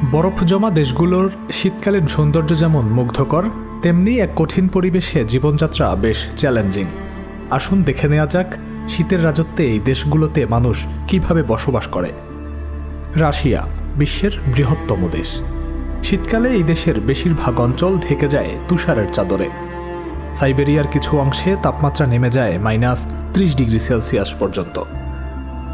বরফ জমা দেশগুলোর শীতকালীন সৌন্দর্য যেমন মুগ্ধকর, তেমনি এক কঠিন পরিবেশে জীবনযাত্রা বেশ চ্যালেঞ্জিং। আসুন দেখে নেওয়া যাক শীতের রাজত্বে এই দেশগুলোতে মানুষ কিভাবে বসবাস করে। রাশিয়া বিশ্বের বৃহত্তম দেশ। শীতকালে এই দেশের বেশিরভাগ অঞ্চল ঢেকে যায় তুষারের চাদরে। সাইবেরিয়ার কিছু অংশে তাপমাত্রা নেমে যায় -30°C পর্যন্ত।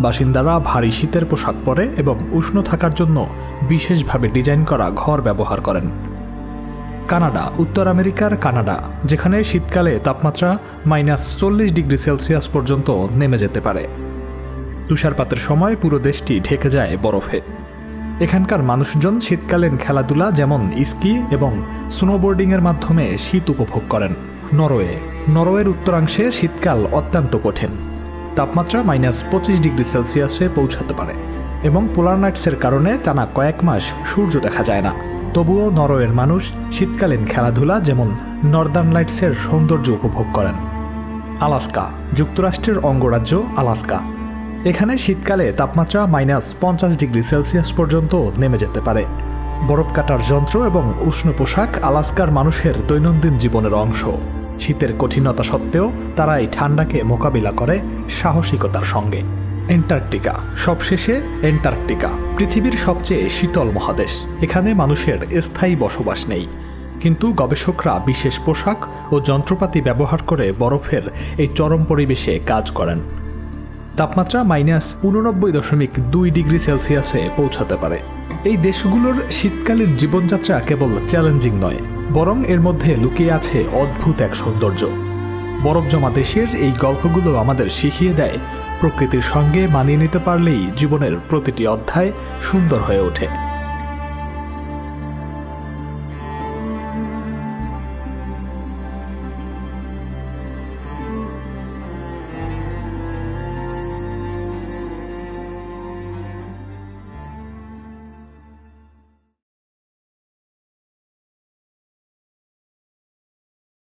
বাসিন্দারা ভারী শীতের পোশাক পরে এবং উষ্ণ থাকার জন্য বিশেষভাবে ডিজাইন করা ঘর ব্যবহার করেন। কানাডা উত্তর আমেরিকার কানাডা, যেখানে শীতকালে তাপমাত্রা -40°C পর্যন্ত নেমে যেতে পারে। তুষারপাতের সময় পুরো দেশটি ঢেকে যায় বরফে। এখানকার মানুষজন শীতকালীন খেলাধুলা যেমন স্কি এবং স্নোবোর্ডিংয়ের মাধ্যমে শীত উপভোগ করেন। নরওয়ের উত্তরাংশে শীতকাল অত্যন্ত কঠিন। তাপমাত্রা -25°C পৌঁছাতে পারে এবং পোলার নাইটসের কারণে টানা কয়েক মাস সূর্য দেখা যায় না। তবুও নরওয়ের মানুষ শীতকালীন খেলাধুলা যেমন নর্দার্ন লাইটসের সৌন্দর্য উপভোগ করেন। আলাস্কা যুক্তরাষ্ট্রের অঙ্গরাজ্য আলাস্কা। এখানে শীতকালে তাপমাত্রা -50°C পর্যন্ত নেমে যেতে পারে। বরফ কাটার যন্ত্র এবং উষ্ণ পোশাক আলাস্কার মানুষের দৈনন্দিন জীবনের অংশ। শীতের কঠিনতা সত্ত্বেও তারা এই ঠান্ডাকে মোকাবিলা করে সাহসিকতার সঙ্গে। অ্যান্টার্কটিকা সবশেষে অ্যান্টার্কটিকা পৃথিবীর সবচেয়ে শীতল মহাদেশ। এখানে মানুষের স্থায়ী বসবাস নেই, কিন্তু গবেষকরা বিশেষ পোশাক ও যন্ত্রপাতি ব্যবহার করে বরফের এই চরম পরিবেশে কাজ করেন। তাপমাত্রা -89.2°C পৌঁছাতে পারে। এই দেশগুলোর শীতকালীন জীবনযাত্রা কেবল চ্যালেঞ্জিং নয়, বরং এর মধ্যে লুকিয়ে আছে অদ্ভুত এক সৌন্দর্য। বরফ জমা দেশের এই গল্পগুলো আমাদের শিখিয়ে দেয়, প্রকৃতির সঙ্গে মানিয়ে নিতে পারলেই জীবনের প্রতিটি অধ্যায় সুন্দর হয়ে ওঠে।